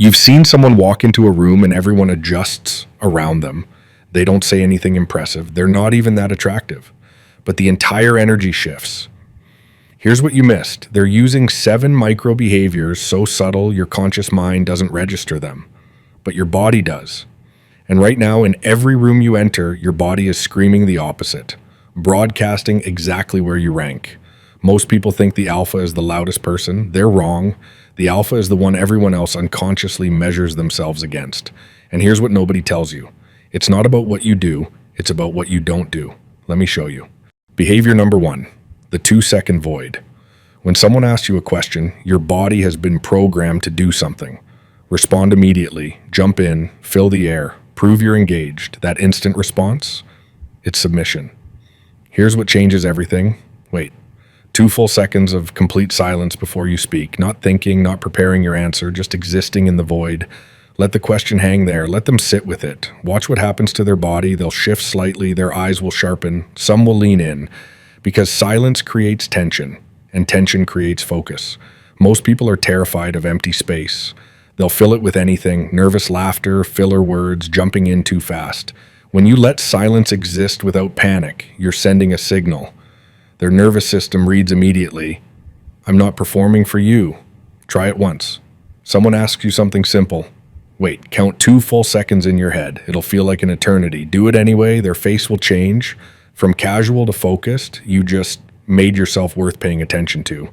You've seen someone walk into a room and everyone adjusts around them. They don't say anything impressive. They're not even that attractive. But the entire energy shifts. Here's what you missed. They're using 7 micro behaviors so subtle your conscious mind doesn't register them, but your body does. And right now, in every room you enter, your body is screaming the opposite, broadcasting exactly where you rank. Most people think the alpha is the loudest person. They're wrong. The alpha is the one everyone else unconsciously measures themselves against. And here's what nobody tells you. It's not about what you do, it's about what you don't do. Let me show you. Behavior number 1, the 2-second void. When someone asks you a question, your body has been programmed to do something. Respond immediately, jump in, fill the air, prove you're engaged. That instant response, it's submission. Here's what changes everything. Wait. 2 full seconds of complete silence before you speak, not thinking, not preparing your answer, just existing in the void. Let the question hang there. Let them sit with it. Watch what happens to their body. They'll shift slightly. Their eyes will sharpen. Some will lean in. Because silence creates tension, and tension creates focus. Most people are terrified of empty space. They'll fill it with anything, nervous laughter, filler words, jumping in too fast. When you let silence exist without panic, you're sending a signal. Their nervous system reads immediately, I'm not performing for you. Try it once. Someone asks you something simple. Wait, count 2 full seconds in your head. It'll feel like an eternity. Do it anyway. Their face will change. From casual to focused, you just made yourself worth paying attention to.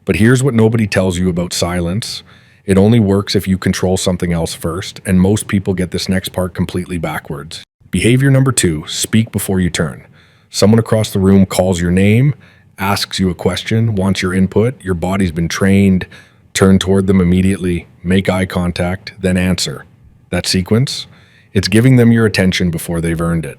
But here's what nobody tells you about silence. It only works if you control something else first, and most people get this next part completely backwards. Behavior number 2, speak before you turn. Someone across the room calls your name, asks you a question, wants your input. Your body's been trained. Turn toward them immediately, make eye contact, then answer. That sequence, it's giving them your attention before they've earned it.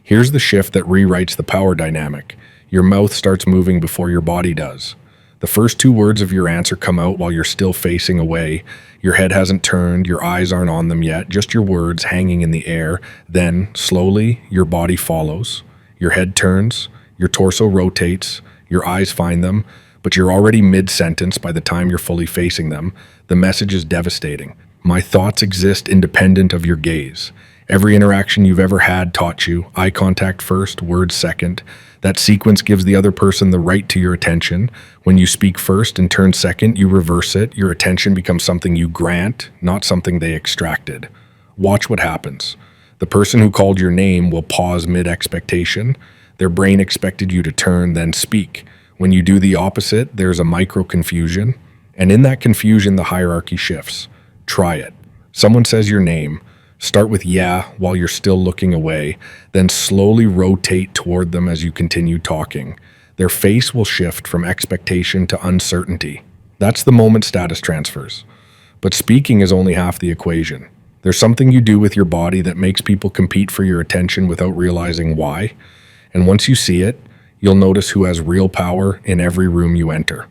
Here's the shift that rewrites the power dynamic. Your mouth starts moving before your body does. The first 2 words of your answer come out while you're still facing away. Your head hasn't turned, your eyes aren't on them yet, just your words hanging in the air. Then, slowly, your body follows. Your head turns, your torso rotates, your eyes find them, but you're already mid-sentence by the time you're fully facing them. The message is devastating. My thoughts exist independent of your gaze. Every interaction you've ever had taught you, eye contact first, words second. That sequence gives the other person the right to your attention. When you speak first and turn second, you reverse it. Your attention becomes something you grant, not something they extracted. Watch what happens. The person who called your name will pause mid-expectation. Their brain expected you to turn, then speak. When you do the opposite, there's a micro-confusion. And in that confusion, the hierarchy shifts. Try it. Someone says your name. Start with yeah while you're still looking away, then slowly rotate toward them as you continue talking. Their face will shift from expectation to uncertainty. That's the moment status transfers. But speaking is only half the equation. There's something you do with your body that makes people compete for your attention without realizing why. And once you see it, you'll notice who has real power in every room you enter.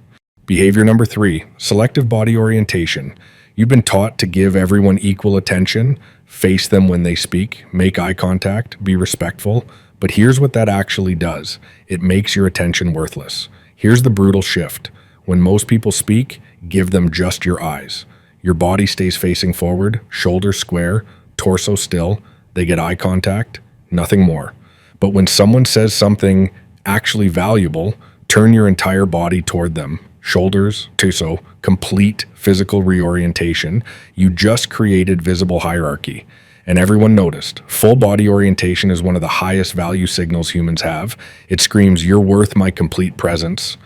Behavior number 3, selective body orientation. You've been taught to give everyone equal attention, face them when they speak, make eye contact, be respectful. But here's what that actually does. It makes your attention worthless. Here's the brutal shift. When most people speak, give them just your eyes. Your body stays facing forward, shoulders square, torso still. They get eye contact, nothing more. But when someone says something actually valuable, turn your entire body toward them. Shoulders, torso, complete physical reorientation. You just created visible hierarchy. And everyone noticed. Full body orientation is one of the highest value signals humans have. It screams, you're worth my complete presence.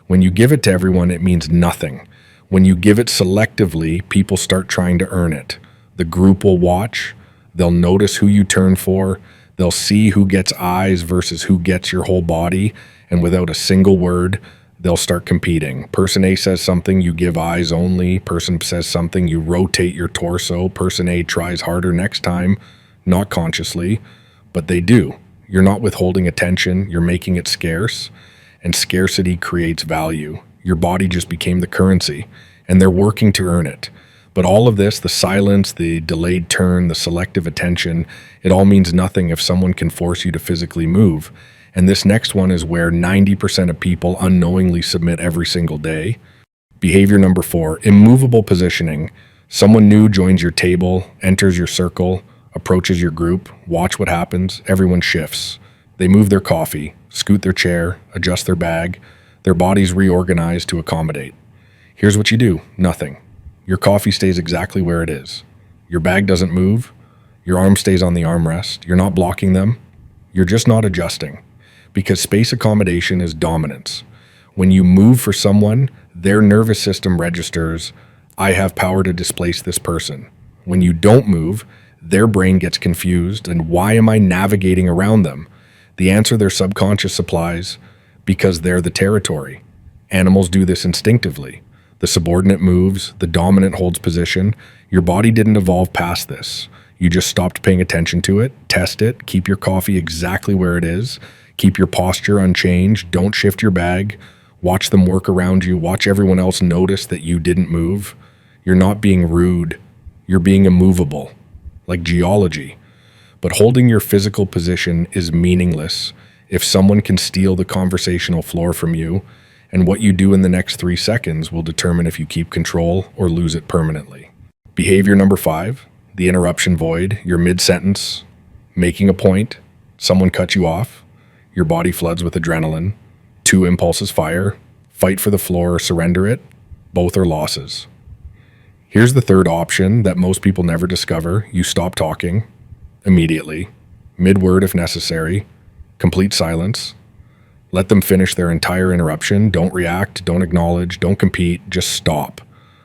When you give it to everyone, it means nothing. When you give it selectively, people start trying to earn it. The group will watch. They'll notice who you turn for. They'll see who gets eyes versus who gets your whole body. And without a single word, they'll start competing. Person A says something, you give eyes only. Person says something, you rotate your torso. Person A tries harder next time, not consciously, but they do. You're not withholding attention, you're making it scarce, and scarcity creates value. Your body just became the currency, and they're working to earn it. But all of this, the silence, the delayed turn, the selective attention, it all means nothing if someone can force you to physically move. And this next one is where 90% of people unknowingly submit every single day. Behavior number 4, immovable positioning. Someone new joins your table, enters your circle, approaches your group. Watch what happens. Everyone shifts. They move their coffee, scoot their chair, adjust their bag. Their bodies reorganize to accommodate. Here's what you do. Nothing. Your coffee stays exactly where it is. Your bag doesn't move. Your arm stays on the armrest. You're not blocking them. You're just not adjusting. Because space accommodation is dominance. When you move for someone, their nervous system registers, I have power to displace this person. When you don't move, their brain gets confused, and why am I navigating around them? The answer their subconscious supplies, because they're the territory. Animals do this instinctively. The subordinate moves, the dominant holds position. Your body didn't evolve past this. You just stopped paying attention to it, test it, keep your coffee exactly where it is, keep your posture unchanged, don't shift your bag, watch them work around you, watch everyone else notice that you didn't move. You're not being rude, you're being immovable, like geology. But holding your physical position is meaningless if someone can steal the conversational floor from you, and what you do in the next 3 seconds will determine if you keep control or lose it permanently. Behavior number 5, the interruption void. You're mid-sentence, making a point, someone cuts you off, your body floods with adrenaline, 2 impulses fire, fight for the floor or surrender it, both are losses. Here's the third option that most people never discover. You stop talking immediately, mid-word if necessary, complete silence. Let them finish their entire interruption. Don't react, don't acknowledge, don't compete, just stop.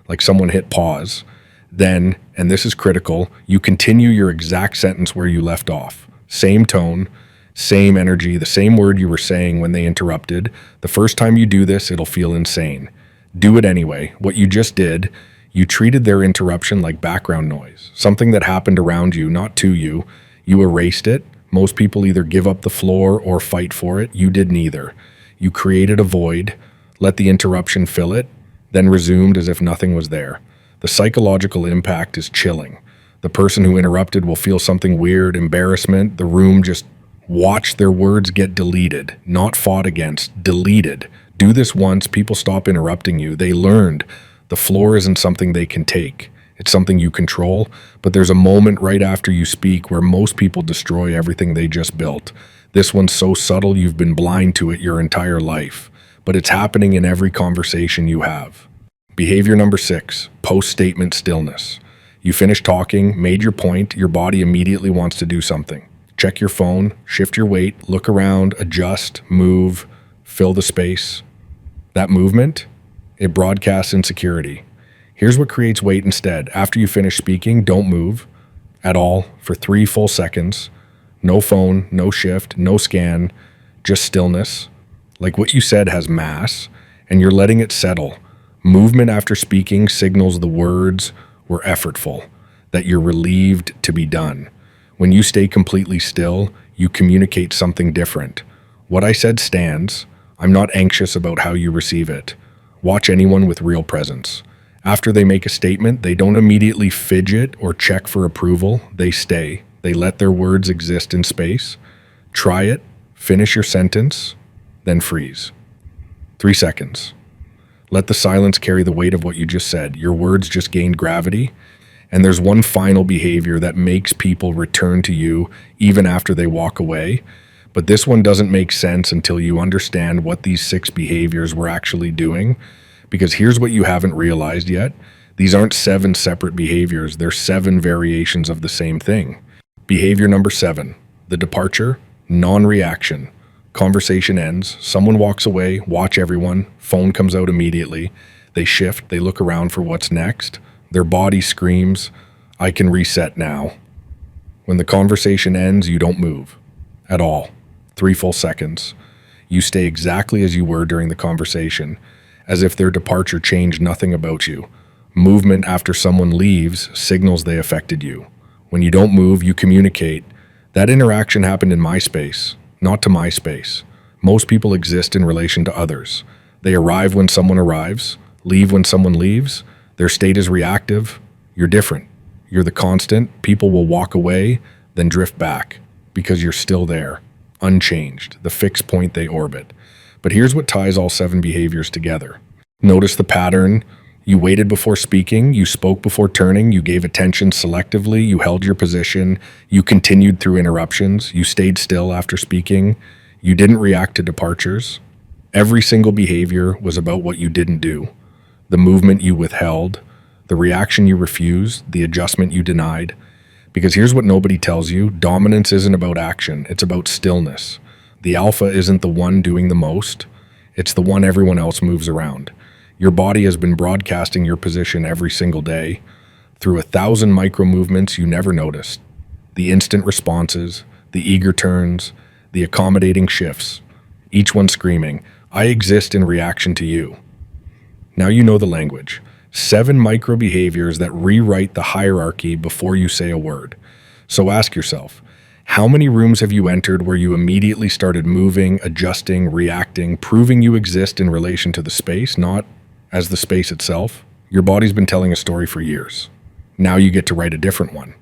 Like someone hit pause. Then, and this is critical, you continue your exact sentence where you left off. Same tone, same energy, the same word you were saying when they interrupted. The first time you do this, it'll feel insane. Do it anyway. What you just did, you treated their interruption like background noise, something that happened around you, not to you. You erased it. Most people either give up the floor or fight for it. You did neither. You created a void, let the interruption fill it, then resumed as if nothing was there. The psychological impact is chilling. The person who interrupted will feel something weird, embarrassment. The room just watch their words get deleted, not fought against, deleted. Do this once, people stop interrupting you. They learned the floor isn't something they can take. It's something you control, but there's a moment right after you speak where most people destroy everything they just built. This one's so subtle you've been blind to it your entire life, but it's happening in every conversation you have. Behavior number 6, post-statement stillness. You finish talking, made your point, your body immediately wants to do something. Check your phone, shift your weight, look around, adjust, move, fill the space. That movement, it broadcasts insecurity. Here's what creates weight instead. After you finish speaking, don't move at all for 3 full seconds. No phone, no shift, no scan, just stillness. Like what you said has mass, and you're letting it settle. Movement after speaking signals the words were effortful, that you're relieved to be done. When you stay completely still, you communicate something different. What I said stands. I'm not anxious about how you receive it. Watch anyone with real presence. After they make a statement, they don't immediately fidget or check for approval. They stay. They let their words exist in space. Try it, finish your sentence, then freeze. 3 seconds. Let the silence carry the weight of what you just said. Your words just gained gravity. And there's one final behavior that makes people return to you even after they walk away. But this one doesn't make sense until you understand what these 6 behaviors were actually doing. Because here's what you haven't realized yet. These aren't 7 separate behaviors. They're 7 variations of the same thing. Behavior number 7, the departure, non-reaction. Conversation ends. Someone walks away. Watch everyone. Phone comes out immediately. They shift. They look around for what's next. Their body screams, I can reset now. When the conversation ends, you don't move at all. 3 full seconds. You stay exactly as you were during the conversation, as if their departure changed nothing about you. Movement after someone leaves signals they affected you. When you don't move, you communicate. That interaction happened in my space, not to my space. Most people exist in relation to others. They arrive when someone arrives, leave when someone leaves. Their state is reactive. You're different. You're the constant. People will walk away, then drift back, because you're still there, unchanged, the fixed point they orbit. But here's what ties all 7 behaviors together. Notice the pattern. You waited before speaking, you spoke before turning, you gave attention selectively, you held your position, you continued through interruptions, you stayed still after speaking, you didn't react to departures. Every single behavior was about what you didn't do, the movement you withheld, the reaction you refused, the adjustment you denied. Because here's what nobody tells you: dominance isn't about action, it's about stillness. The alpha isn't the one doing the most, it's the one everyone else moves around. Your body has been broadcasting your position every single day through 1,000 micro movements you never noticed. The instant responses, the eager turns, the accommodating shifts, each one screaming, "I exist in reaction to you." Now you know the language. 7 micro behaviors that rewrite the hierarchy before you say a word. So ask yourself, how many rooms have you entered where you immediately started moving, adjusting, reacting, proving you exist in relation to the space, not as the space itself? Your body's been telling a story for years. Now you get to write a different one.